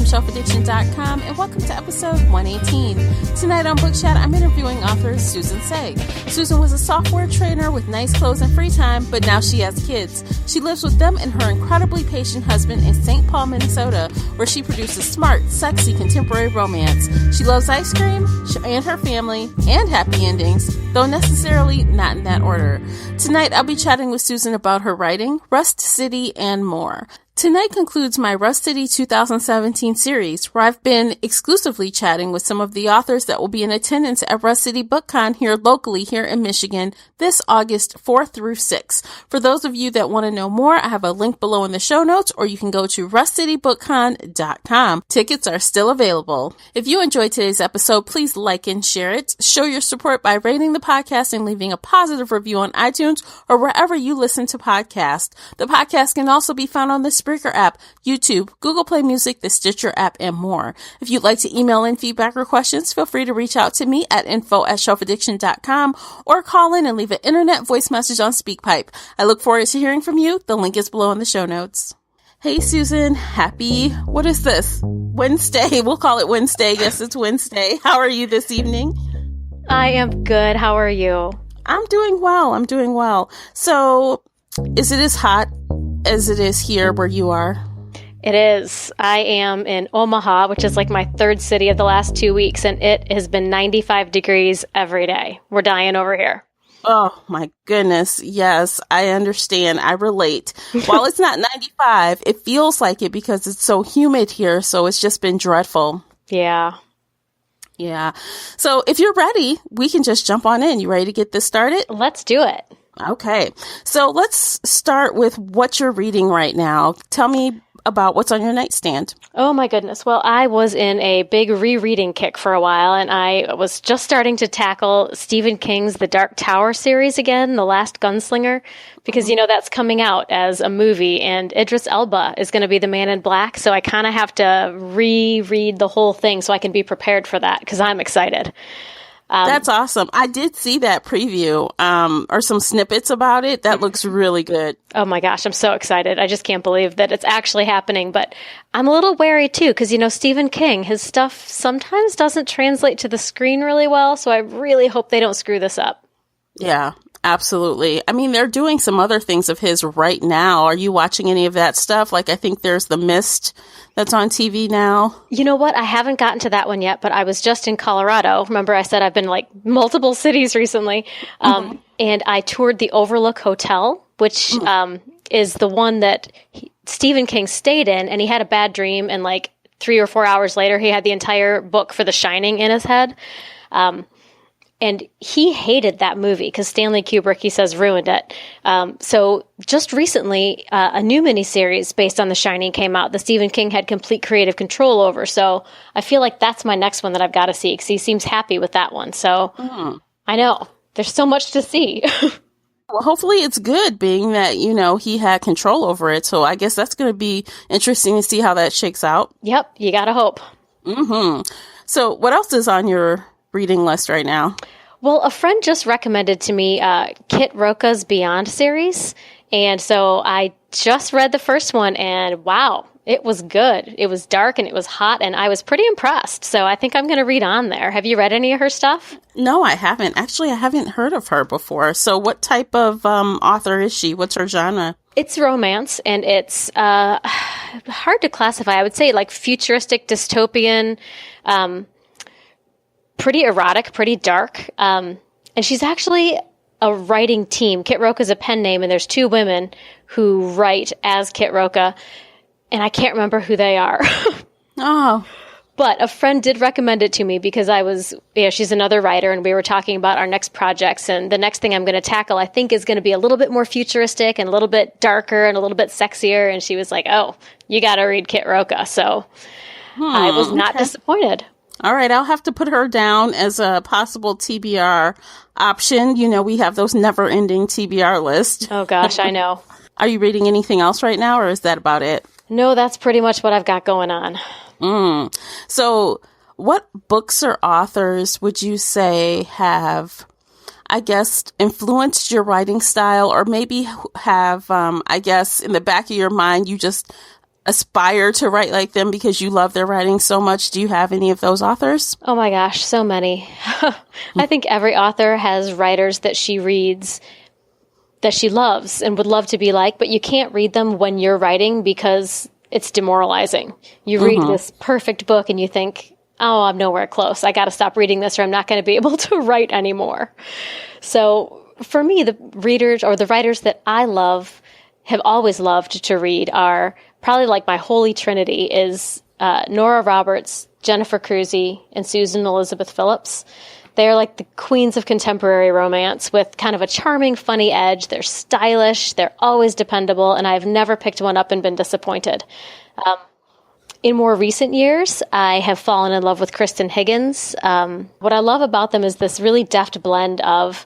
shelfaddiction.com, and welcome to episode 118. Tonight on Book Chat, I'm interviewing author Susan Sey. Susan was a software trainer with nice clothes and free time, but now she has kids. She lives with them and her incredibly patient husband in St. Paul, Minnesota, where she produces smart, sexy, contemporary romance. She loves ice cream and her family and happy endings, though necessarily not in that order. Tonight, I'll be chatting with Susan about her writing, Rust City, and more. Tonight concludes my Rust City 2017 series, where I've been exclusively chatting with some of the authors that will be in attendance at Rust City BookCon here locally here in Michigan this August 4th through 6th. For those of you that want to know more, I have a link below in the show notes, or you can go to rustcitybookcon.com. Tickets are still available. If you enjoyed today's episode, please like and share it. Show your support by rating the podcast and leaving a positive review on iTunes or wherever you listen to podcasts. The podcast can also be found on the Spreaker app, YouTube, Google Play Music, the Stitcher app, and more. If you'd like to email in feedback or questions, feel free to reach out to me at info@shelfaddiction.com or call in and leave an internet voice message on SpeakPipe. I look forward to hearing from you. The link is below in the show notes. Hey, Susan. What is this? Wednesday. We'll call it Wednesday. Yes, it's Wednesday. How are you this evening? I am good. How are you? I'm doing well. So, is it as hot as it is here where you are? It is. I am in Omaha, which is like my third city of the last 2 weeks, and it has been 95 degrees every day. We're dying over here. Oh my goodness. Yes, I understand. I relate. While it's not 95, it feels like it because it's so humid here. So it's just been dreadful. Yeah. So if you're ready, we can just jump on in. You ready to get this started? Let's do it. Okay. So let's start with what you're reading right now. Tell me about what's on your nightstand. Oh my goodness. Well, I was in a big rereading kick for a while, and I was just starting to tackle Stephen King's The Dark Tower series again, The Last Gunslinger, because, that's coming out as a movie, and Idris Elba is going to be the Man in Black, so I kind of have to reread the whole thing so I can be prepared for that, because I'm excited. That's awesome. I did see that preview, or some snippets about it. That looks really good. Oh my gosh, I'm so excited. I just can't believe that it's actually happening, but I'm a little wary too, because, Stephen King, his stuff sometimes doesn't translate to the screen really well, so I really hope they don't screw this up. Yeah, absolutely. I mean, they're doing some other things of his right now. Are you watching any of that stuff? Like, I think there's The Mist that's on TV now. You know what? I haven't gotten to that one yet, but I was just in Colorado. Remember, I said I've been multiple cities recently. And I toured the Overlook Hotel, which is the one that Stephen King stayed in, and he had a bad dream, and 3 or 4 hours later, he had the entire book for The Shining in his head. And he hated that movie because Stanley Kubrick, he says, ruined it. So just recently, a new miniseries based on The Shining came out that Stephen King had complete creative control over. So I feel like that's my next one that I've got to see, because he seems happy with that one. So I know there's so much to see. Well, hopefully it's good, being that, he had control over it. So I guess that's going to be interesting to see how that shakes out. Yep, you got to hope. So what else is on your reading list right now? Well, a friend just recommended to me Kit Roca's Beyond series, and so I just read the first one, and wow, it was good. It was dark, and it was hot, and I was pretty impressed, so I think I'm going to read on there. Have you read any of her stuff? No, I haven't. Actually, I haven't heard of her before. So what type of author is she? What's her genre? It's romance, and it's hard to classify. I would say futuristic, dystopian, pretty erotic, pretty dark. And she's actually a writing team. Kit Roca's a pen name, and there's 2 women who write as Kit Roca, and I can't remember who they are. Oh. But a friend did recommend it to me because she's another writer, and we were talking about our next projects, and the next thing I'm going to tackle, I think, is going to be a little bit more futuristic and a little bit darker and a little bit sexier, and she was like, oh, you got to read Kit Roca. So I was not disappointed. All right, I'll have to put her down as a possible TBR option. We have those never-ending TBR lists. Oh, gosh, I know. Are you reading anything else right now, or is that about it? No, that's pretty much what I've got going on. So what books or authors would you say have, I guess, influenced your writing style, or maybe have, I guess, in the back of your mind, you just aspire to write like them because you love their writing so much? Do you have any of those authors? Oh my gosh, so many. I think every author has writers that she reads that she loves and would love to be like, but you can't read them when you're writing because it's demoralizing. You read this perfect book and you think, oh, I'm nowhere close. I got to stop reading this or I'm not going to be able to write anymore. So for me, the readers or the writers that I love, have always loved to read are probably like my holy trinity is Nora Roberts, Jennifer Cruzy, and Susan Elizabeth Phillips. They're like the queens of contemporary romance with kind of a charming, funny edge. They're stylish. They're always dependable. And I've never picked one up and been disappointed. In more recent years, I have fallen in love with Kristen Higgins. What I love about them is this really deft blend of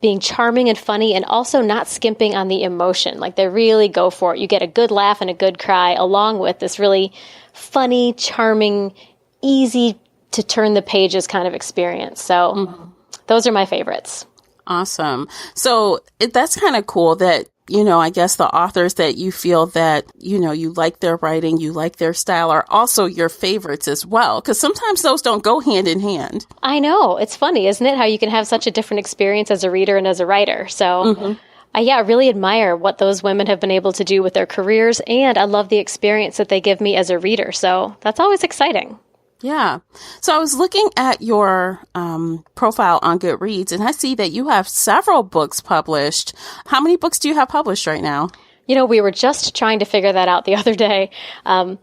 being charming and funny and also not skimping on the emotion. Like they really go for it. You get a good laugh and a good cry along with this really funny, charming, easy to turn the pages kind of experience. So those are my favorites. Awesome. So that's kind of cool that, you know, I guess the authors that you feel that, you know, you like their writing, you like their style are also your favorites as well. Because sometimes those don't go hand in hand. I know. It's funny, isn't it? How you can have such a different experience as a reader and as a writer. So I really admire what those women have been able to do with their careers. And I love the experience that they give me as a reader. So that's always exciting. Yeah. So I was looking at your profile on Goodreads, and I see that you have several books published. How many books do you have published right now? You know, we were just trying to figure that out the other day. And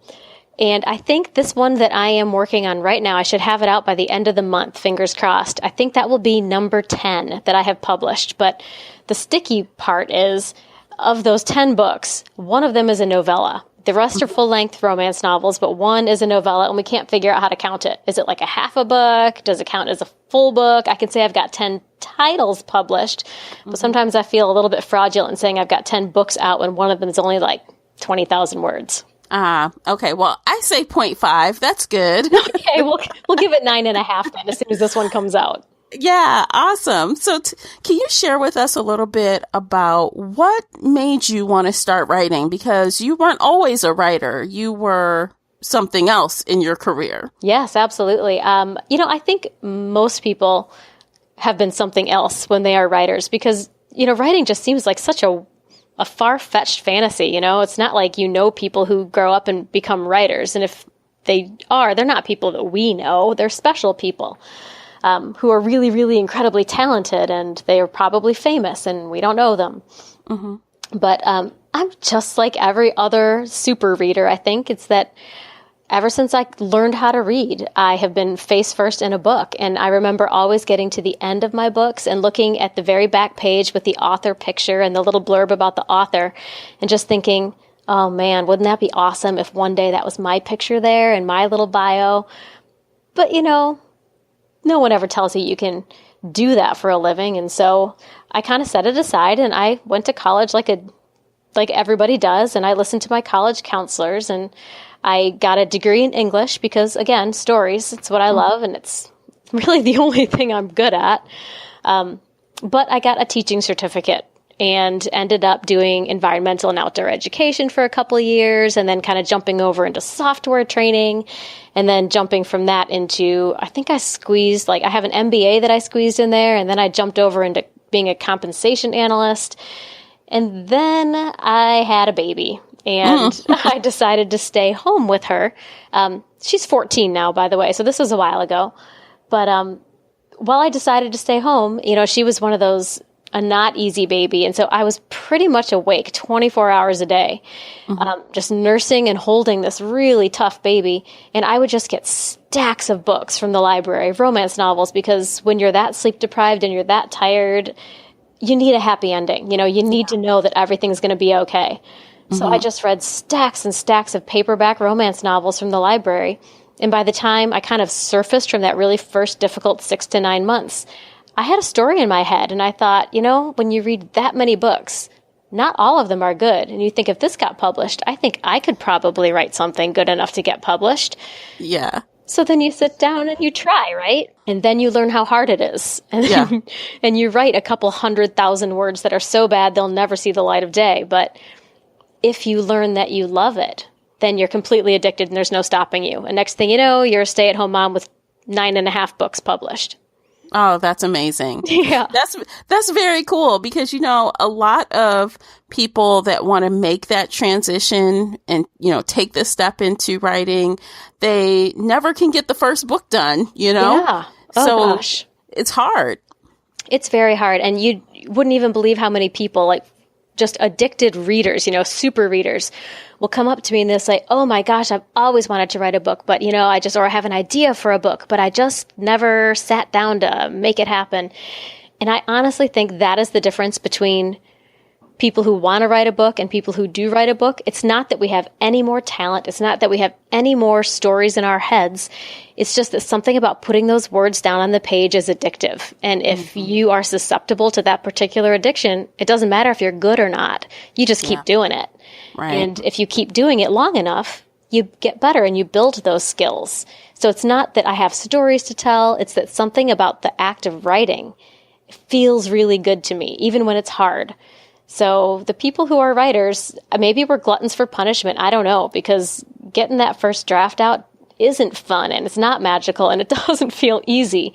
I think this one that I am working on right now, I should have it out by the end of the month, fingers crossed. I think that will be number 10 that I have published. But the sticky part is, of those 10 books, one of them is a novella. The rest are full-length romance novels, but one is a novella, and we can't figure out how to count it. Is it like a half a book? Does it count as a full book? I can say I've got 10 titles published, but sometimes I feel a little bit fraudulent in saying I've got 10 books out when one of them is only like 20,000 words. Okay. Well, I say 0.5. That's good. Okay, we'll give it 9.5 then as soon as this one comes out. Yeah, awesome. So can you share with us a little bit about what made you want to start writing? Because you weren't always a writer. You were something else in your career. Yes, absolutely. You know, I think most people have been something else when they are writers because, you know, writing just seems like such a far-fetched fantasy. You know, it's not like you know people who grow up and become writers. And if they are, they're not people that we know. They're special people. Who are really, really incredibly talented, and they are probably famous, and we don't know them. But I'm just like every other super reader, I think. It's that ever since I learned how to read, I have been face first in a book. And I remember always getting to the end of my books and looking at the very back page with the author picture and the little blurb about the author, and just thinking, oh man, wouldn't that be awesome if one day that was my picture there and my little bio? But, you know, no one ever tells you can do that for a living. And so I kind of set it aside and I went to college like everybody does. And I listened to my college counselors and I got a degree in English because, again, stories, it's what I love. And it's really the only thing I'm good at. But I got a teaching certificate and ended up doing environmental and outdoor education for a couple of years and then kind of jumping over into software training and then jumping from that into, I think I squeezed, I have an MBA that I squeezed in there, and then I jumped over into being a compensation analyst. And then I had a baby and I decided to stay home with her. She's 14 now, by the way, so this was a while ago. But while I decided to stay home, you know, she was one of those a not easy baby. And so I was pretty much awake 24 hours a day, just nursing and holding this really tough baby. And I would just get stacks of books from the library, romance novels, because when you're that sleep deprived and you're that tired, you need a happy ending. You know, you need to know that everything's going to be okay. So I just read stacks and stacks of paperback romance novels from the library. And by the time I kind of surfaced from that really first difficult 6 to 9 months, I had a story in my head, and I thought, you know, when you read that many books, not all of them are good. And you think, if this got published, I think I could probably write something good enough to get published. Yeah. So then you sit down and you try, right? And then you learn how hard it is. And, and you write a couple 100,000 words that are so bad they'll never see the light of day. But if you learn that you love it, then you're completely addicted and there's no stopping you. And next thing you know, you're a stay-at-home mom with 9.5 books published. Oh, that's amazing. Yeah. That's very cool because, a lot of people that want to make that transition and, take this step into writing, they never can get the first book done, Yeah. Oh, gosh. It's hard. It's very hard. And you wouldn't even believe how many people, like just addicted readers, super readers, will come up to me and they'll say, oh my gosh, I've always wanted to write a book, but I have an idea for a book, but I just never sat down to make it happen. And I honestly think that is the difference between people who want to write a book and people who do write a book. It's not that we have any more talent. It's not that we have any more stories in our heads. It's just that something about putting those words down on the page is addictive. And if you are susceptible to that particular addiction, it doesn't matter if you're good or not. You just keep doing it. Right. And if you keep doing it long enough, you get better and you build those skills. So it's not that I have stories to tell. It's that something about the act of writing feels really good to me, even when it's hard. So the people who are writers, maybe we're gluttons for punishment. I don't know, because getting that first draft out isn't fun and it's not magical and it doesn't feel easy.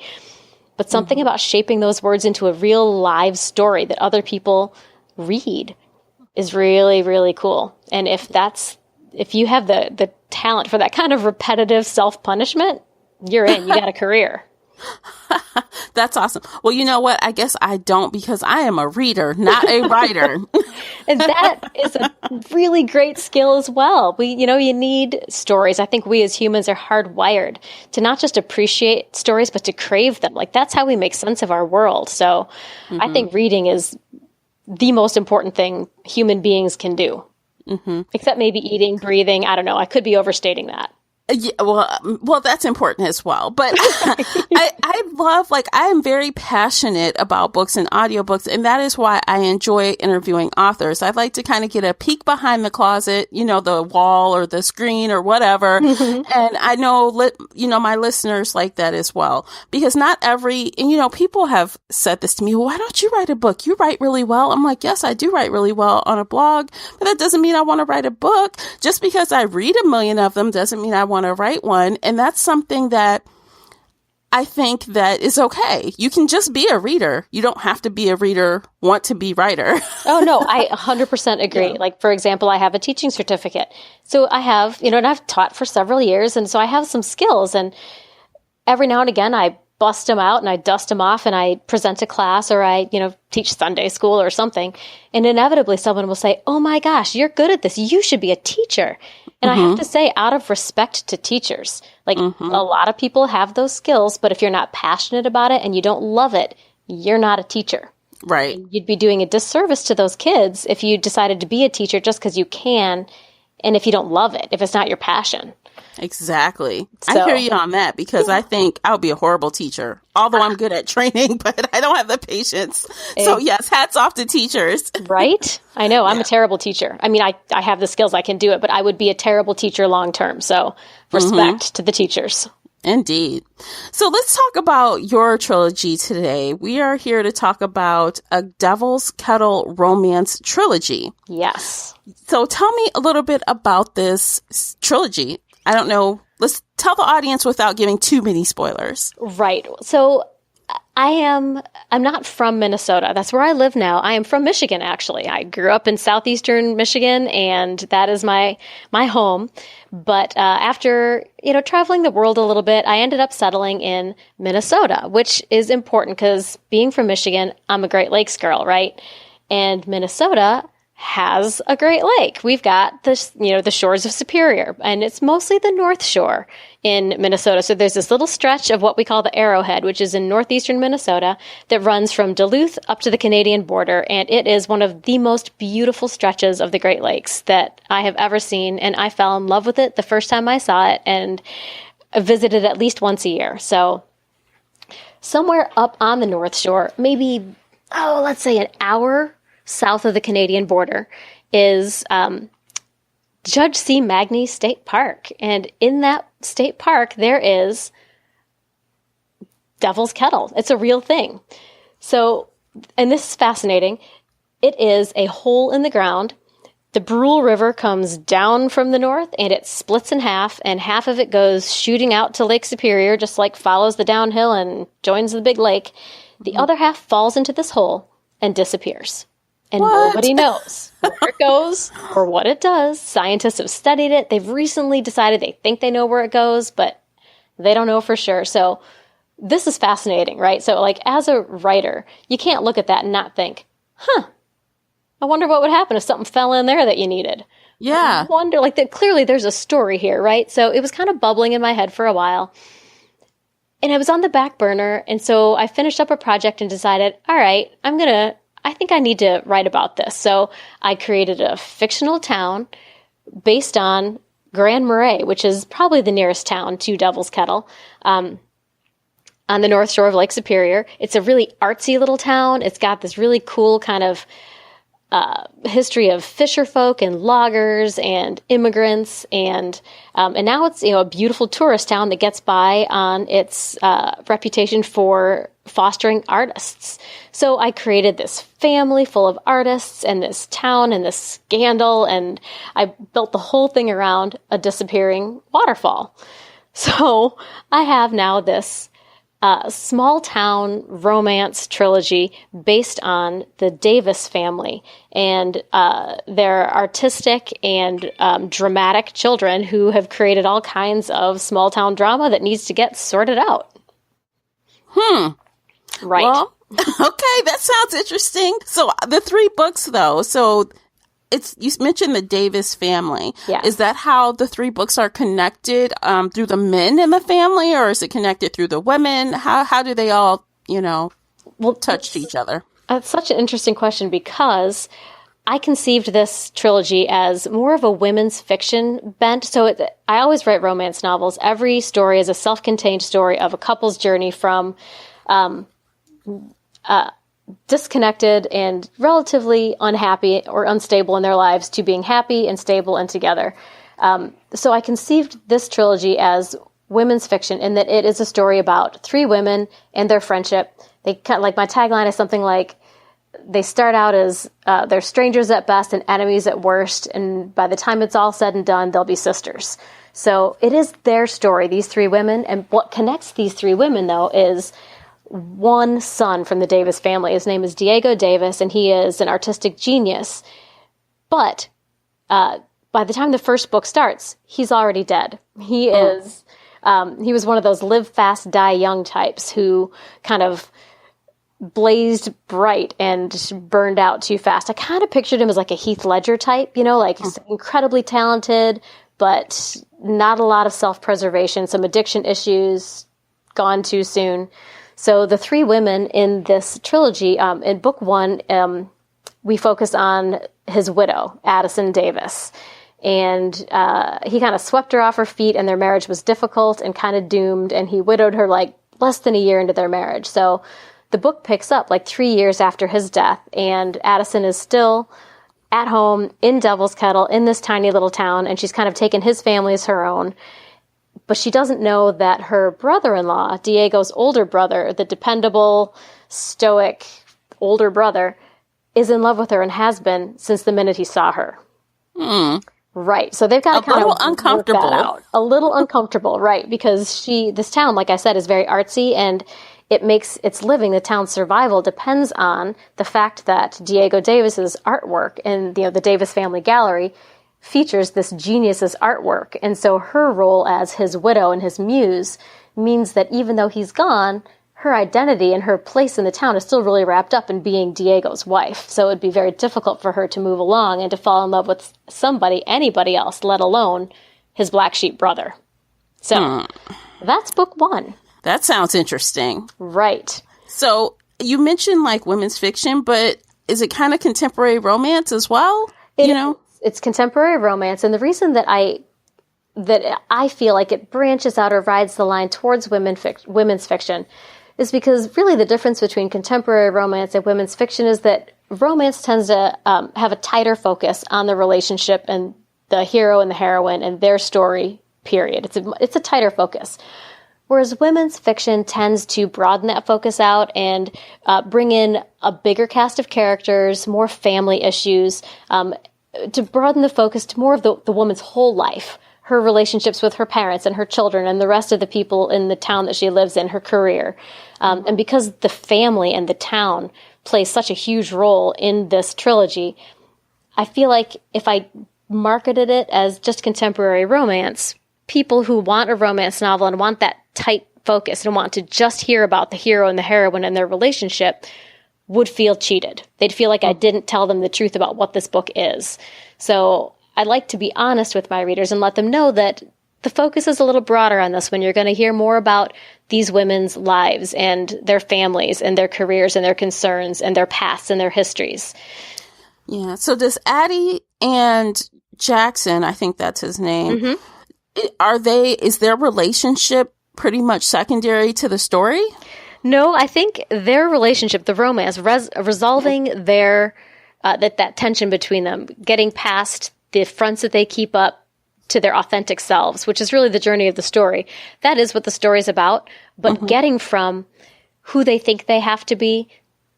But something about shaping those words into a real live story that other people read is really, really cool. And if you have the talent for that kind of repetitive self-punishment, you're in. You got a career. That's awesome. Well, you know what? I guess I don't because I am a reader, not a writer. And that is a really great skill as well. You need stories. I think we as humans are hardwired to not just appreciate stories, but to crave them. Like that's how we make sense of our world. So I think reading is the most important thing human beings can do. Except maybe eating, breathing. I don't know. I could be overstating that. Yeah, well, that's important as well. But I love, I am very passionate about books and audiobooks, and that is why I enjoy interviewing authors. I'd like to kind of get a peek behind the closet, the wall or the screen or whatever. And I know, my listeners like that as well, because not every, and people have said this to me, well, why don't you write a book? You write really well. I'm like, yes, I do write really well on a blog, but that doesn't mean I want to write a book. Just because I read a million of them doesn't mean I want to write one. And that's something that I think that is okay. You can just be a reader. You don't have to be a reader, want to be writer. Oh, no, I 100% agree. Yeah. Like, for example, I have a teaching certificate. So I have, and I've taught for several years. And so I have some skills. And every now and again, I bust them out and I dust them off and I present a class or I, teach Sunday school or something. And inevitably someone will say, oh my gosh, you're good at this. You should be a teacher. And I have to say, out of respect to teachers, a lot of people have those skills, but if you're not passionate about it and you don't love it, you're not a teacher. Right. And you'd be doing a disservice to those kids if you decided to be a teacher just because you can, and if you don't love it, if it's not your passion. Exactly. I hear you on that because I think I would be a horrible teacher, although I'm good at training, but I don't have the patience. So yes, hats off to teachers. Right? I know. I'm a terrible teacher. I mean, I have the skills. I can do it, but I would be a terrible teacher long term. So respect to the teachers. Indeed. So let's talk about your trilogy today. We are here to talk about a Devil's Kettle romance trilogy. Yes. So tell me a little bit about this trilogy. I don't know. Let's tell the audience without giving too many spoilers. Right. So I'm not from Minnesota. That's where I live now. I am from Michigan, actually. I grew up in southeastern Michigan, and that is my home. But after, traveling the world a little bit, I ended up settling in Minnesota, which is important because being from Michigan, I'm a Great Lakes girl, right? And Minnesota has a Great Lake. We've got the shores of Superior, and it's mostly the North Shore in Minnesota. So there's this little stretch of what we call the Arrowhead, which is in northeastern Minnesota, that runs from Duluth up to the Canadian border, and it is one of the most beautiful stretches of the Great Lakes that I have ever seen, and I fell in love with it the first time I saw it, and visited at least once a year. So somewhere up on the North Shore, maybe, let's say an hour south of the Canadian border, is Judge C. Magny State Park. And in that state park, there is Devil's Kettle. It's a real thing. So, and this is fascinating. It is a hole in the ground the Brule River comes down from the north and it splits in half, and half of it goes shooting out to Lake Superior, just like follows the downhill and joins the big lake. The other half falls into this hole and disappears. And nobody knows where it goes or what it does. Scientists have studied it. They've recently decided they think they know where it goes, but they don't know for sure. So this is fascinating, right? So like as a writer, you can't look at that and not think, I wonder what would happen if something fell in there that you needed. Yeah. I wonder, like, that clearly there's a story here, right? So it was kind of bubbling in my head for a while. And I was on the back burner, and so I finished up a project and decided, all right, I think I need to write about this. So I created a fictional town based on Grand Marais, which is probably the nearest town to Devil's Kettle, on the north shore of Lake Superior. It's a really artsy little town. It's got this really cool kind of history of fisher folk and loggers and immigrants, and now it's a beautiful tourist town that gets by on its reputation for fostering artists. So I created this family full of artists and this town and this scandal, and I built the whole thing around a disappearing waterfall. So I have now this small town romance trilogy based on the Davis family and their artistic and dramatic children who have created all kinds of small town drama that needs to get sorted out. Right. Well, okay, that sounds interesting. So the 3 books, though, you mentioned the Davis family. Yeah. Is that how the 3 books are connected through the men in the family, or is it connected through the women? How do they all, touch each other? That's such an interesting question, because I conceived this trilogy as more of a women's fiction bent. So I always write romance novels. Every story is a self-contained story of a couple's journey from disconnected and relatively unhappy or unstable in their lives to being happy and stable and together. So I conceived this trilogy as women's fiction in that it is a story about 3 women and their friendship. They kind of, like, my tagline is something like, they start out as they're strangers at best and enemies at worst, and by the time it's all said and done, they'll be sisters. So it is their story, these 3 women, and what connects these 3 women, though, is one son from the Davis family. His name is Diego Davis, and he is an artistic genius. But by the time the first book starts, he's already dead. He was one of those live fast, die young types who kind of blazed bright and burned out too fast. I kind of pictured him as like a Heath Ledger type, he's incredibly talented, but not a lot of self-preservation, some addiction issues, gone too soon. So the 3 women in this trilogy, in book 1, we focus on his widow, Addison Davis. And he kind of swept her off her feet, and their marriage was difficult and kind of doomed, and he widowed her like less than a year into their marriage. So the book picks up like 3 years after his death, and Addison is still at home in Devil's Kettle in this tiny little town, and she's kind of taken his family as her own. But she doesn't know that her brother-in-law, Diego's older brother, the dependable, stoic older brother, is in love with her and has been since the minute he saw her. Right. So they've got to kind of work that out. A little uncomfortable, right? Because this town, like I said, is very artsy, and it makes its living, the town's survival, depends on the fact that Diego Davis's artwork in the Davis Family Gallery features this genius's artwork. And so her role as his widow and his muse means that even though he's gone, her identity and her place in the town is still really wrapped up in being Diego's wife. So it would be very difficult for her to move along and to fall in love with anybody else, let alone his black sheep brother. So that's book 1. That sounds interesting. Right. So you mentioned like women's fiction, but is it kind of contemporary romance as well? It's contemporary romance, and the reason that I feel like it branches out or rides the line towards women's fiction is because really the difference between contemporary romance and women's fiction is that romance tends to have a tighter focus on the relationship and the hero and the heroine and their story, period. It's a tighter focus. Whereas women's fiction tends to broaden that focus out and bring in a bigger cast of characters, more family issues, to broaden the focus to more of the woman's whole life, her relationships with her parents and her children and the rest of the people in the town that she lives in, her career. And because the family and the town plays such a huge role in this trilogy, I feel like if I marketed it as just contemporary romance, people who want a romance novel and want that tight focus and want to just hear about the hero and the heroine and their relationship would feel cheated. They'd feel like I didn't tell them the truth about what this book is. So I like to be honest with my readers and let them know that the focus is a little broader on this one. You're going to hear more about these women's lives and their families and their careers and their concerns and their pasts and their histories. Yeah. So does Addie and Jackson, I think that's his name, is their relationship pretty much secondary to the story? No, I think their relationship, the romance, resolving their that tension between them, getting past the fronts that they keep up to their authentic selves, which is really the journey of the story. That is what the story's about. But getting from who they think they have to be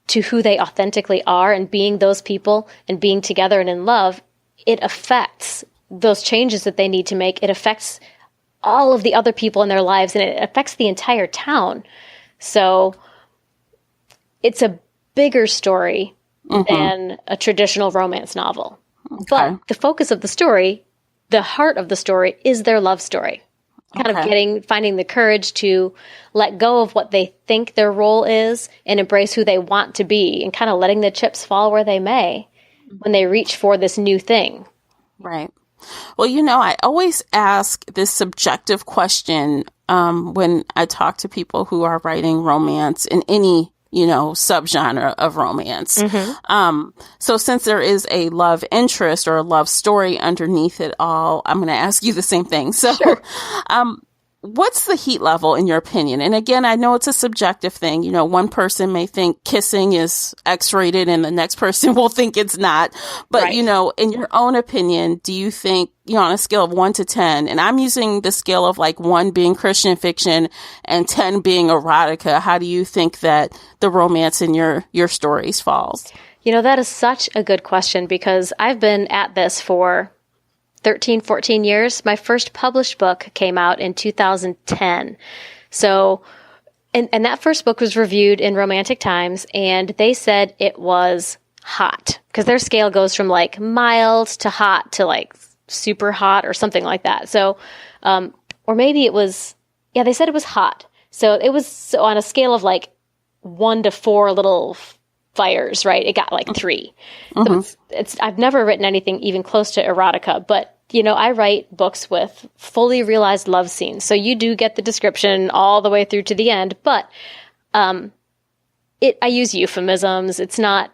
to who they authentically are and being those people and being together and in love, it affects those changes that they need to make. It affects all of the other people in their lives, and it affects the entire town. So it's a bigger story than a traditional romance novel. Okay. But the focus of the story, the heart of the story, is their love story. Kind of finding the courage to let go of what they think their role is and embrace who they want to be, and kind of letting the chips fall where they may when they reach for this new thing. Right. Well, I always ask this subjective question when I talk to people who are writing romance in any, subgenre of romance. So since there is a love interest or a love story underneath it all, I'm going to ask you the same thing. So, what's the heat level in your opinion? And again, I know it's a subjective thing. One person may think kissing is X-rated and the next person will think it's not. But, in your own opinion, do you think, on a scale of 1 to 10, and I'm using the scale of like 1 being Christian fiction and 10 being erotica, how do you think that the romance in your stories falls? That is such a good question, because I've been at this for 13, 14 years. My first published book came out in 2010. So, and that first book was reviewed in Romantic Times, and they said it was hot, because their scale goes from like mild to hot to like super hot or something like that. So, or maybe it was, they said it was hot. So it was on a scale of like 1 to 4 little fires, right? It got like 3. So I've never written anything even close to erotica, but I write books with fully realized love scenes. So you do get the description all the way through to the end, but I use euphemisms. It's not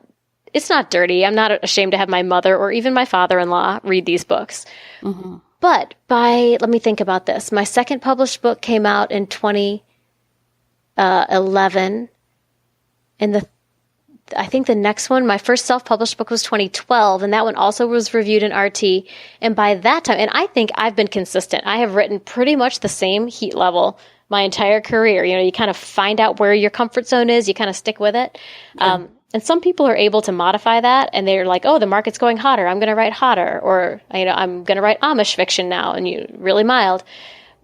dirty. I'm not ashamed to have my mother or even my father-in-law read these books. But let me think about this. My second published book came out in 2011, and I think the next one, my first self-published book, was 2012, and that one also was reviewed in RT. And by that time, and I think I've been consistent. I have written pretty much the same heat level my entire career. You kind of find out where your comfort zone is. You kind of stick with it. Yeah. And some people are able to modify that, and they're like, oh, the market's going hotter, I'm going to write hotter. Or, I'm going to write Amish fiction now, and really mild.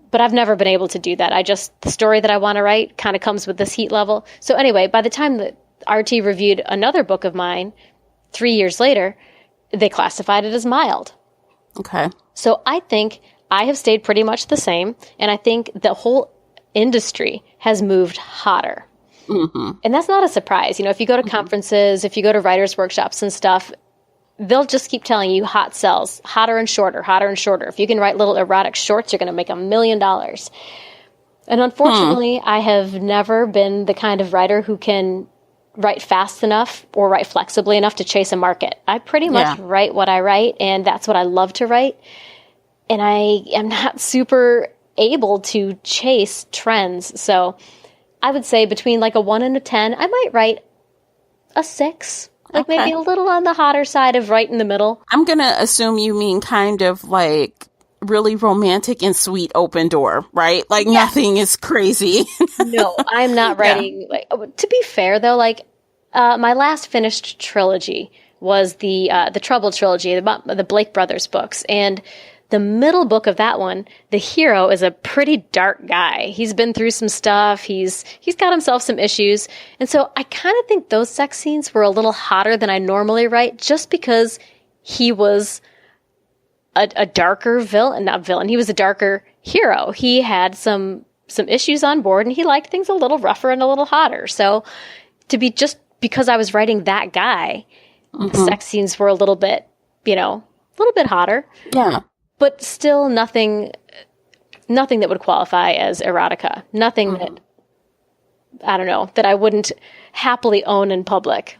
But I've never been able to do that. The story that I want to write kind of comes with this heat level. So anyway, by the time that RT reviewed another book of mine 3 years later, they classified it as mild. Okay. So I think I have stayed pretty much the same, and I think the whole industry has moved hotter. And that's not a surprise. If you go to conferences, if you go to writers' workshops and stuff, they'll just keep telling you hot sells, hotter and shorter, hotter and shorter. If you can write little erotic shorts, you're going to make $1 million. And unfortunately, I have never been the kind of writer who can write fast enough or write flexibly enough to chase a market. I pretty much write what I write, and that's what I love to write. And I am not super able to chase trends. So I would say between like a 1 and a 10, I might write a 6. Like maybe a little on the hotter side of right in the middle. I'm going to assume you mean kind of like really romantic and sweet open door, right? Like nothing is crazy. No, I'm not writing. Like, to be fair though, like my last finished trilogy was the Trouble trilogy, the Blake brothers books. And the middle book of that one, the hero is a pretty dark guy. He's been through some stuff. He's got himself some issues. And so I kind of think those sex scenes were a little hotter than I normally write, just because he was a darker villain. He was a darker hero. He had some issues on board, and he liked things a little rougher and a little hotter. So just because I was writing that guy, the sex scenes were a little bit hotter. Yeah. But still nothing that would qualify as erotica. Nothing that, I don't know, that I wouldn't happily own in public.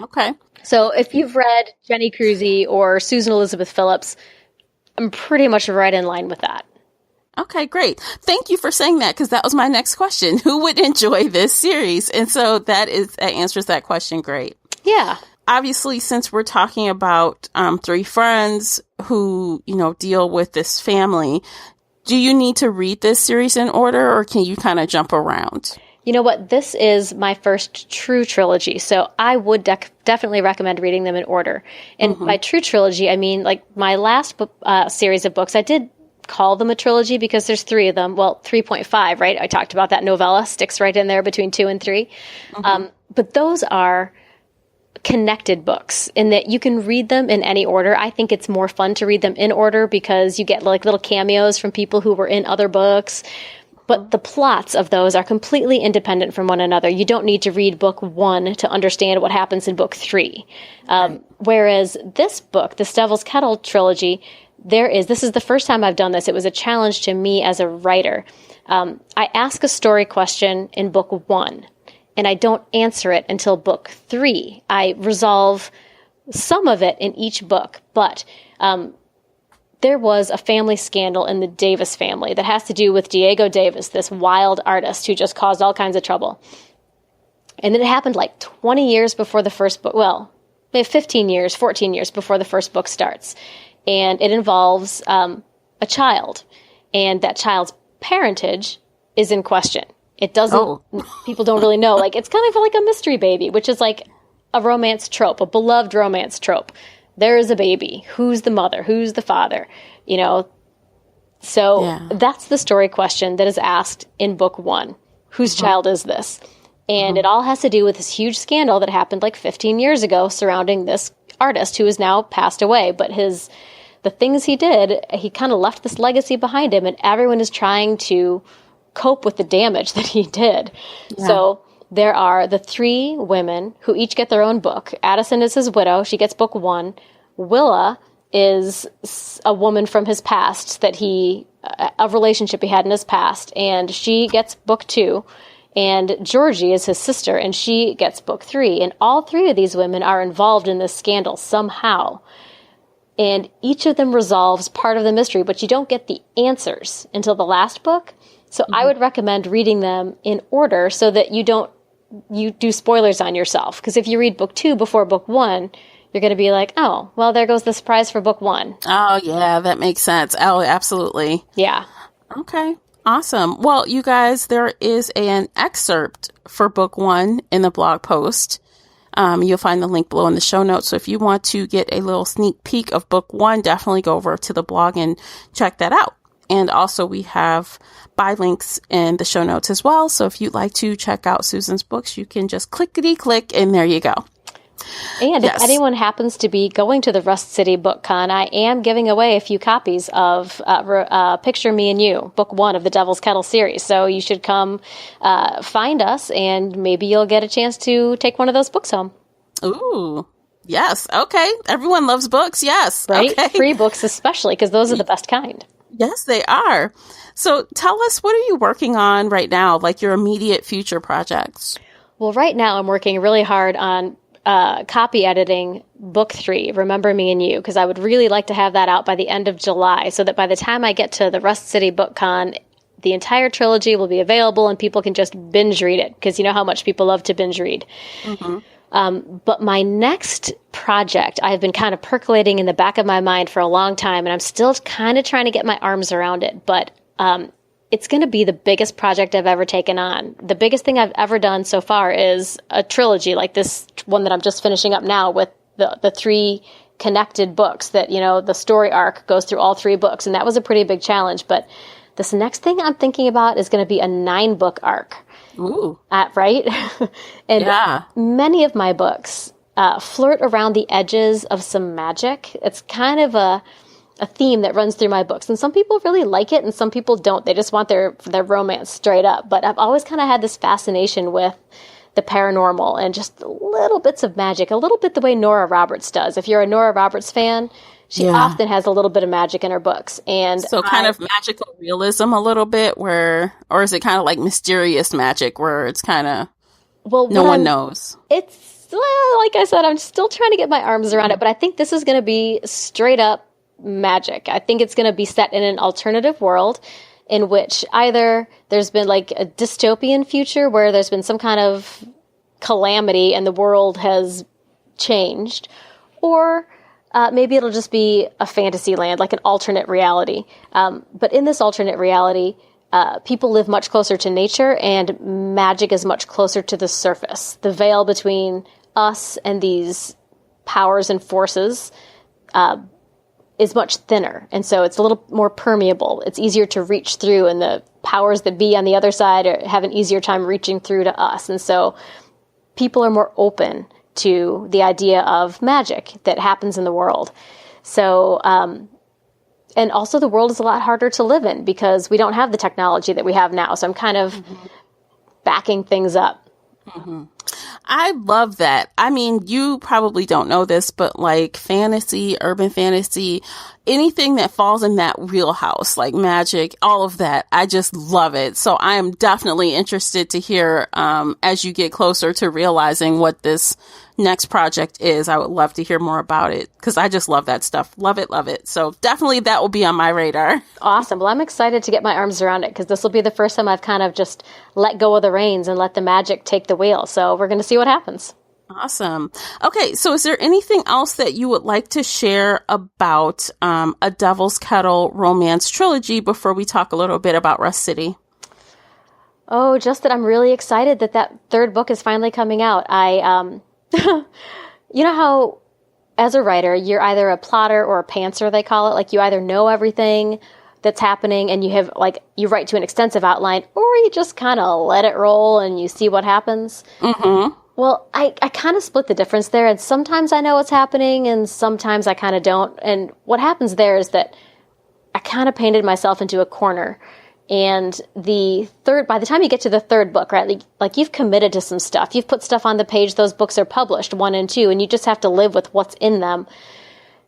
Okay. So if you've read Jenny Cruzy or Susan Elizabeth Phillips, I'm pretty much right in line with that. Okay, great. Thank you for saying that, because that was my next question. Who would enjoy this series? And so that answers that question great. Yeah. Obviously, since we're talking about three friends who, deal with this family, do you need to read this series in order, or can you kind of jump around? You know what? This is my first true trilogy, so I would definitely recommend reading them in order. And by true trilogy, I mean, like, my last series of books, I did call them a trilogy because there's three of them. Well, 3.5, right? I talked about that novella, sticks right in there between 2 and 3. But those are connected books in that you can read them in any order. I think it's more fun to read them in order because you get like little cameos from people who were in other books. But the plots of those are completely independent from one another. You don't need to read book 1 to understand what happens in book 3. Whereas this book, the Devil's Kettle trilogy, this is the first time I've done this. It was a challenge to me as a writer. I ask a story question in book 1, and I don't answer it until book 3. I resolve some of it in each book, but there was a family scandal in the Davis family that has to do with Diego Davis, this wild artist who just caused all kinds of trouble. And it happened like 20 years before the first book. Well, maybe 15 years, 14 years before the first book starts. And it involves a child. And that child's parentage is in question. It doesn't, people don't really know. Like, it's kind of like a mystery baby, which is like a romance trope, a beloved romance trope. There is a baby. Who's the mother? Who's the father? So that's the story question that is asked in book 1. Whose child is this? And it all has to do with this huge scandal that happened like 15 years ago surrounding this artist who is now passed away. But the things he did, he kind of left this legacy behind him, and everyone is trying to cope with the damage that he did. Yeah. So there are the 3 women who each get their own book. Addison is his widow. She gets book 1. Willa is a woman from his past a relationship he had in his past, and she gets book 2. And Georgie is his sister, and she gets book 3. And all 3 of these women are involved in this scandal somehow. And each of them resolves part of the mystery, but you don't get the answers until the last book. So I would recommend reading them in order so that you do spoilers on yourself. Because if you read book 2 before book 1, you're going to be like, oh, well, there goes the surprise for book 1. Oh, yeah, that makes sense. Oh, absolutely. Yeah. Okay. Awesome. Well, you guys, there is an excerpt for book 1 in the blog post. You'll find the link below in the show notes. So if you want to get a little sneak peek of book 1, definitely go over to the blog and check that out. And also we have buy links in the show notes as well. So if you'd like to check out Susan's books, you can just clickety-click and there you go. And if anyone happens to be going to the Rust City Book Con, I am giving away a few copies of Picture Me and You, book 1 of the Devil's Kettle series. So you should come find us, and maybe you'll get a chance to take one of those books home. Ooh, yes. Okay. Everyone loves books. Yes. Right? Okay. Free books especially, because those are the best kind. Yes, they are. So tell us, what are you working on right now, like your immediate future projects? Well, right now I'm working really hard on copy editing book 3, Remember Me and You, because I would really like to have that out by the end of July so that by the time I get to the Rust City Book Con, the entire trilogy will be available and people can just binge read it, because you know how much people love to binge read. But my next project, I've been kind of percolating in the back of my mind for a long time, and I'm still kind of trying to get my arms around it, but it's going to be the biggest project I've ever taken on. The biggest thing I've ever done so far is a trilogy like this one that I'm just finishing up now with the three connected books that, the story arc goes through all three books. And that was a pretty big challenge. But this next thing I'm thinking about is going to be a 9-book arc. Ooh. Right? And many of my books flirt around the edges of some magic. It's kind of a theme that runs through my books. And some people really like it and some people don't. They just want their romance straight up. But I've always kind of had this fascination with the paranormal and just little bits of magic, a little bit the way Nora Roberts does. If you're a Nora Roberts fan, she often has a little bit of magic in her books. And so kind of magical realism a little bit or is it kind of like mysterious magic where it's kind of, no one knows? It's, like I said, I'm still trying to get my arms around it, but I think this is going to be straight up magic. I think it's going to be set in an alternative world in which either there's been like a dystopian future where there's been some kind of calamity and the world has changed, or maybe it'll just be a fantasy land, like an alternate reality. But in this alternate reality, people live much closer to nature and magic is much closer to the surface. The veil between us and these powers and forces is much thinner. And so it's a little more permeable. It's easier to reach through, and the powers that be on the other side have an easier time reaching through to us. And so people are more open to the idea of magic that happens in the world. So, and also the world is a lot harder to live in because we don't have the technology that we have now. So I'm kind of backing things up. Mm-hmm. I love that. I mean, you probably don't know this, but like fantasy, urban fantasy, anything that falls in that wheelhouse, like magic, all of that, I just love it. So I am definitely interested to hear as you get closer to realizing what this next project is. I would love to hear more about it because I just love that stuff. Love it, love it. So definitely that will be on my radar. Awesome. Well, I'm excited to get my arms around it because this will be the first time I've kind of just let go of the reins and let the magic take the wheel. So we're going to see what happens. Awesome. Okay, so is there anything else that you would like to share about A Devil's Kettle romance trilogy before we talk a little bit about Rust City? Oh, just that I'm really excited that third book is finally coming out. You know how as a writer, you're either a plotter or a pantser, they call it. Like you either know everything that's happening and you have you write to an extensive outline, or you just kind of let it roll and you see what happens. Mm-hmm. Well, I kind of split the difference there, and sometimes I know what's happening, and sometimes I kind of don't. And what happens there is that I kind of painted myself into a corner. And by the time you get to the third book, right, like you've committed to some stuff. You've put stuff on the page. Those books are published, 1 and 2, and you just have to live with what's in them.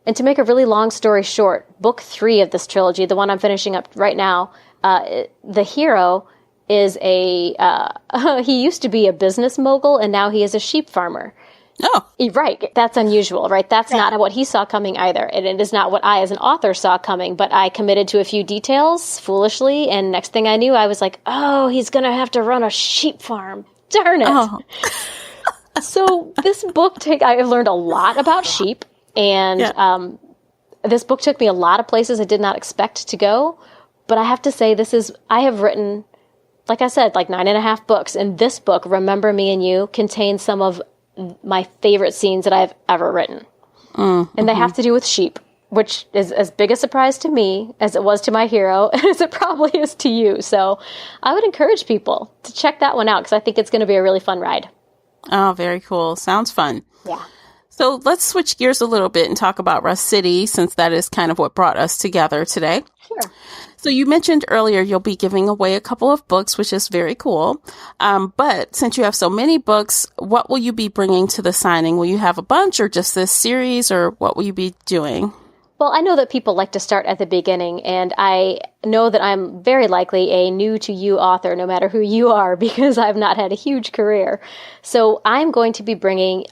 And to make a really long story short, book 3 of this trilogy, the one I'm finishing up right now, the hero is he used to be a business mogul, and now he is a sheep farmer. Oh. Right. That's unusual, right? That's not what he saw coming either. And it is not what I as an author saw coming, but I committed to a few details foolishly, and next thing I knew, I was like, oh, he's going to have to run a sheep farm. Darn it. Oh. So this book, I learned a lot about sheep, and this book took me a lot of places I did not expect to go, but I have to say I have written, like I said, like 9.5 books, and this book, Remember Me and You, contains some of my favorite scenes that I've ever written. And they have to do with sheep, which is as big a surprise to me as it was to my hero, and as it probably is to you. So I would encourage people to check that one out because I think it's going to be a really fun ride. Oh, very cool. Sounds fun. Yeah. So let's switch gears a little bit and talk about Rust City, since that is kind of what brought us together today. Sure. So you mentioned earlier you'll be giving away a couple of books, which is very cool. But since you have so many books, what will you be bringing to the signing? Will you have a bunch or just this series, or what will you be doing? Well, I know that people like to start at the beginning, and I know that I'm very likely a new-to-you author, no matter who you are, because I've not had a huge career. So I'm going to be bringing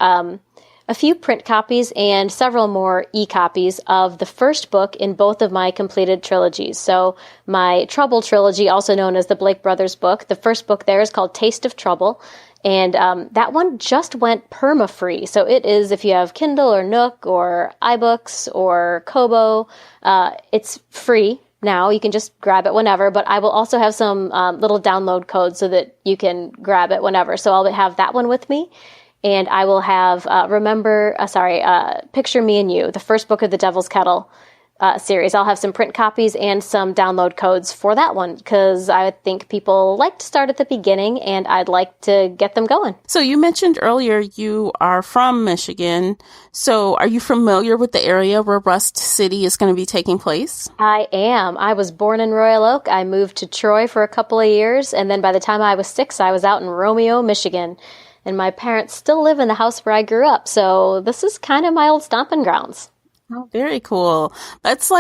a few print copies and several more e-copies of the first book in both of my completed trilogies. So my Trouble trilogy, also known as the Blake Brothers book, the first book there is called Taste of Trouble. And that one just went perma-free. So it is, if you have Kindle or Nook or iBooks or Kobo, it's free now. You can just grab it whenever. But I will also have some little download codes so that you can grab it whenever. So I'll have that one with me. And I will have, Picture Me and You, the first book of the Devil's Kettle series. I'll have some print copies and some download codes for that one because I think people like to start at the beginning and I'd like to get them going. So you mentioned earlier you are from Michigan. So are you familiar with the area where Rust City is going to be taking place? I am. I was born in Royal Oak. I moved to Troy for a couple of years. And then by the time I was 6, I was out in Romeo, Michigan. And my parents still live in the house where I grew up. So this is kind of my old stomping grounds. Oh, very cool. That's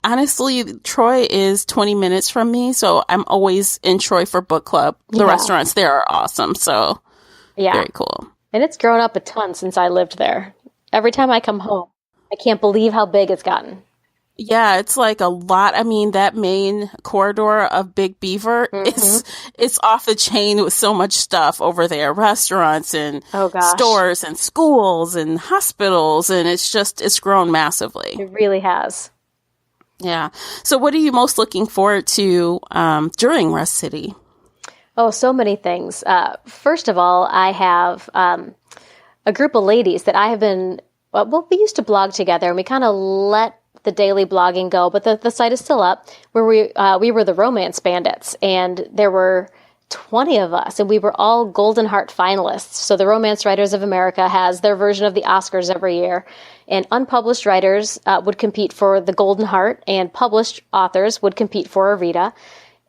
honestly, Troy is 20 minutes from me, so I'm always in Troy for book club. The restaurants there are awesome, so very cool. And it's grown up a ton since I lived there. Every time I come home, I can't believe how big it's gotten. Yeah, it's a lot. I mean, that main corridor of Big Beaver, it's off the chain with so much stuff over there. Restaurants and stores and schools and hospitals. And it's grown massively. It really has. Yeah. So what are you most looking forward to during Rust City? Oh, so many things. First of all, I have a group of ladies that I have been, we used to blog together and we kind of let the daily blogging go, but the site is still up, where we were the Romance Bandits, and there were 20 of us, and we were all Golden Heart finalists. So the Romance Writers of America has their version of the Oscars every year, and unpublished writers would compete for the Golden Heart, and published authors would compete for a Rita.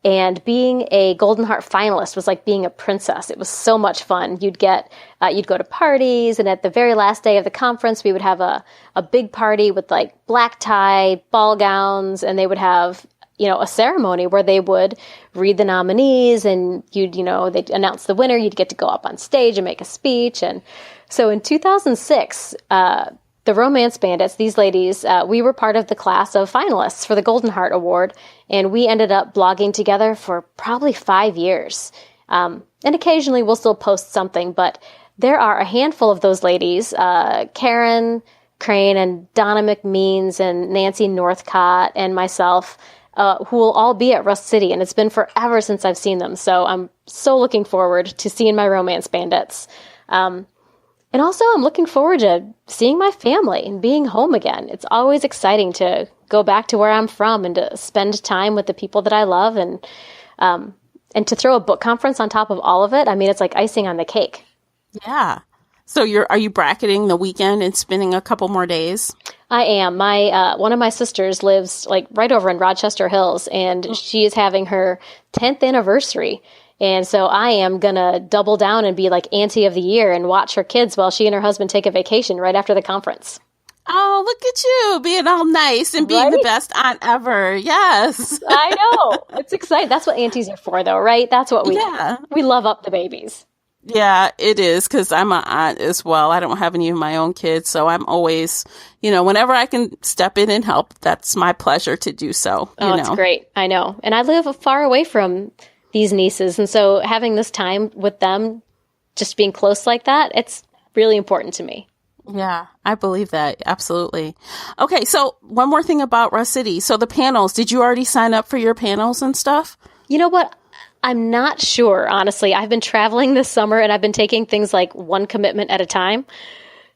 And being a Golden Heart finalist was like being a princess. It was so much fun. You'd go to parties, and at the very last day of the conference, we would have a big party with black tie, ball gowns, and they would have, a ceremony where they would read the nominees, and they'd announce the winner. You'd get to go up on stage and make a speech. And so in 2006, the Romance Bandits, these ladies, we were part of the class of finalists for the Golden Heart Award, and we ended up blogging together for probably 5 years. And occasionally we'll still post something, but there are a handful of those ladies, Karen Crane and Donna McMeans and Nancy Northcott and myself, who will all be at Rust City, and it's been forever since I've seen them, so I'm so looking forward to seeing my Romance Bandits. And also, I'm looking forward to seeing my family and being home again. It's always exciting to go back to where I'm from and to spend time with the people that I love, and to throw a book conference on top of all of it. I mean, it's like icing on the cake. Yeah. So are you bracketing the weekend and spending a couple more days? I am. My one of my sisters lives right over in Rochester Hills, and she is having her 10th anniversary. And so I am going to double down and be Auntie of the Year and watch her kids while she and her husband take a vacation right after the conference. Oh, look at you being all nice and being the best aunt ever. Yes. I know. It's exciting. That's what aunties are for, though, right? That's what we love up the babies. Yeah, it is, because I'm an aunt as well. I don't have any of my own kids, so I'm always, whenever I can step in and help, that's my pleasure to do so. It's great. I know. And I live far away from these nieces, and so having this time with them, just being close like that, it's really important to me. Yeah, I believe that. Absolutely. Okay, so one more thing about Rust City. So the panels, did you already sign up for your panels and stuff? You know what? I'm not sure, honestly. I've been traveling this summer, and I've been taking things one commitment at a time.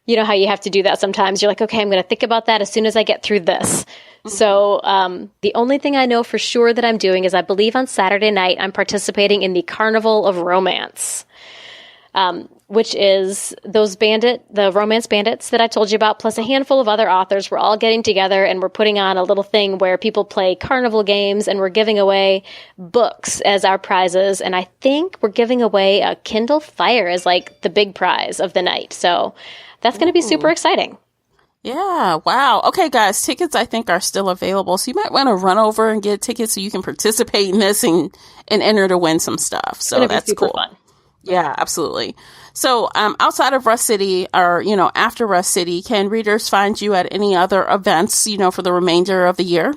You know how you have to do that sometimes. You're okay, I'm going to think about that as soon as I get through this. Mm-hmm. So the only thing I know for sure that I'm doing is I believe on Saturday night I'm participating in the Carnival of Romance, which is the Romance Bandits that I told you about, plus a handful of other authors. We're all getting together, and we're putting on a little thing where people play carnival games, and we're giving away books as our prizes. And I think we're giving away a Kindle Fire as the big prize of the night. So that's going to be super exciting. Yeah. Wow. Okay, guys, tickets I think are still available. So you might want to run over and get tickets so you can participate in this and enter to win some stuff. So that's cool. Fun. Yeah, absolutely. So outside of Rust City, or, after Rust City, can readers find you at any other events, for the remainder of the year?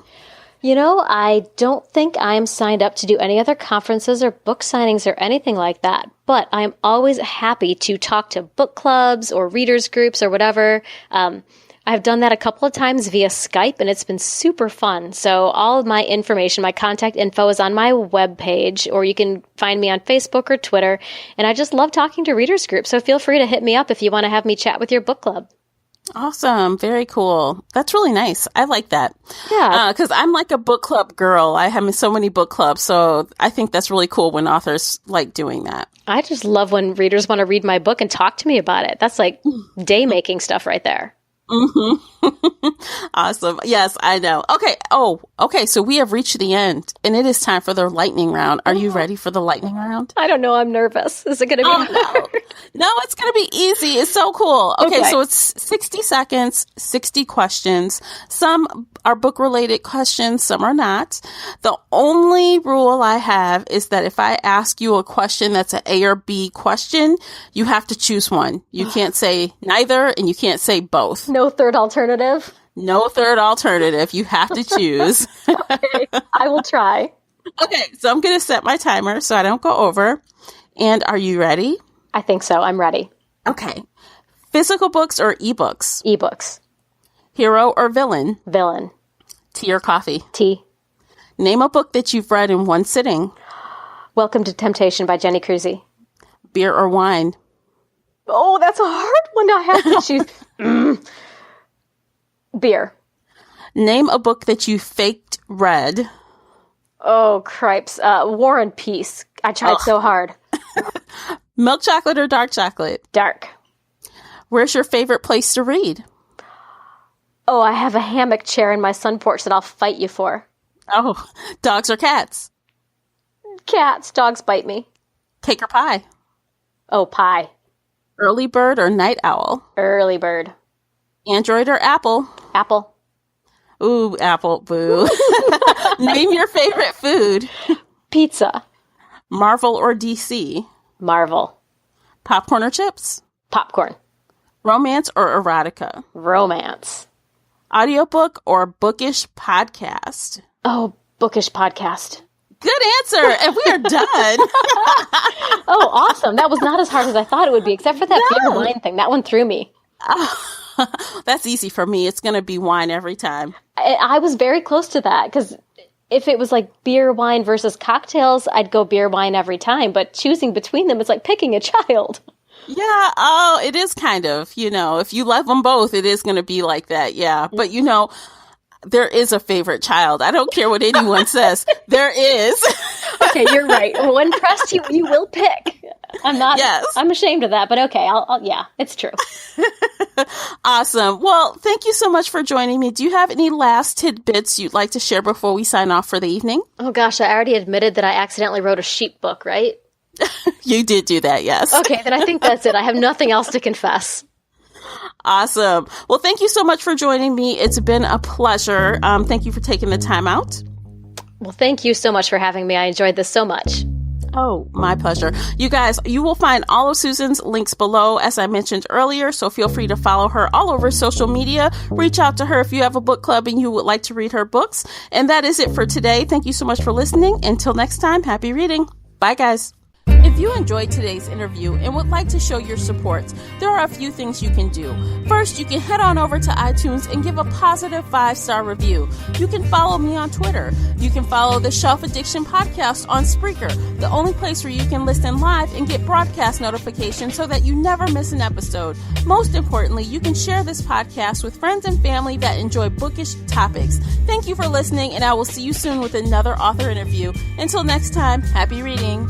I don't think I'm signed up to do any other conferences or book signings or anything like that, but I'm always happy to talk to book clubs or readers groups or whatever. I I've done that a couple of times via Skype, and it's been super fun. So all of my information, my contact info is on my webpage, or you can find me on Facebook or Twitter. And I just love talking to readers groups. So feel free to hit me up if you want to have me chat with your book club. Awesome. Very cool. That's really nice. I like that. Yeah. Because I'm like a book club girl. I have so many book clubs. So I think that's really cool when authors like doing that. I just love when readers want to read my book and talk to me about it. That's like day making stuff right there. Mm-hmm. Awesome. Yes, I know. Okay. Oh, okay. So we have reached the end, and it is time for the lightning round. Are you ready for the lightning round? I don't know. I'm nervous. Is it going to be hard? No, it's going to be easy. It's so cool. Okay, so it's 60 seconds, 60 questions. Some are book-related questions, some are not. The only rule I have is that if I ask you a question that's an A or B question, you have to choose one. You can't say neither, and you can't say both. No third alternative? No third alternative. You have to choose. Okay, I will try. Okay, so I'm going to set my timer so I don't go over. And are you ready? I think so. I'm ready. Okay. Physical books or ebooks? Ebooks. Hero or villain? Villain. Tea or coffee? Tea. Name a book that you've read in one sitting. Welcome to Temptation by Jenny Cruzy. Beer or wine? Oh, that's a hard one. I have to choose. Beer. Name a book that you faked read. Oh, cripes. War and Peace. I tried so hard. Milk chocolate or dark chocolate? Dark. Where's your favorite place to read? Oh, I have a hammock chair in my sun porch that I'll fight you for. Oh, dogs or cats? Cats. Dogs bite me. Cake or pie? Oh, pie. Early bird or night owl? Early bird. Android or Apple? Apple. Ooh, Apple. Boo. Name your favorite food. Pizza. Marvel or DC? Marvel. Popcorn or chips? Popcorn. Romance or erotica? Romance. Audiobook or bookish podcast? Oh, bookish podcast. Good answer. And we are done. Oh, awesome. That was not as hard as I thought it would be, except for that beer wine thing. That one threw me. That's easy for me. It's going to be wine every time. I was very close to that, because if it was like beer, wine versus cocktails, I'd go beer, wine every time. But choosing between them is like picking a child. Yeah. Oh, it is kind of, if you love them both, it is going to be like that. Yeah. But, there is a favorite child. I don't care what anyone says. There is. Okay, you're right. When pressed, you will pick. I'm not. Yes. I'm ashamed of that, but okay. Yeah, it's true. Awesome. Well, thank you so much for joining me. Do you have any last tidbits you'd like to share before we sign off for the evening? Oh gosh, I already admitted that I accidentally wrote a sheep book, right? You did do that, yes. Okay, then I think that's it. I have nothing else to confess. Awesome. Well, thank you so much for joining me. It's been a pleasure. Thank you for taking the time out. Well, thank you so much for having me. I enjoyed this so much. Oh, my pleasure. You guys, you will find all of Susan's links below, as I mentioned earlier, so feel free to follow her all over social media. Reach out to her if you have a book club and you would like to read her books. And that is it for today. Thank you so much for listening. Until next time, happy reading. Bye, guys. If you enjoyed today's interview and would like to show your support, there are a few things you can do. First, you can head on over to iTunes and give a positive 5-star review. You can follow me on Twitter. You can follow the Shelf Addiction Podcast on Spreaker, the only place where you can listen live and get broadcast notifications so that you never miss an episode. Most importantly, you can share this podcast with friends and family that enjoy bookish topics. Thank you for listening, and I will see you soon with another author interview. Until next time, happy reading.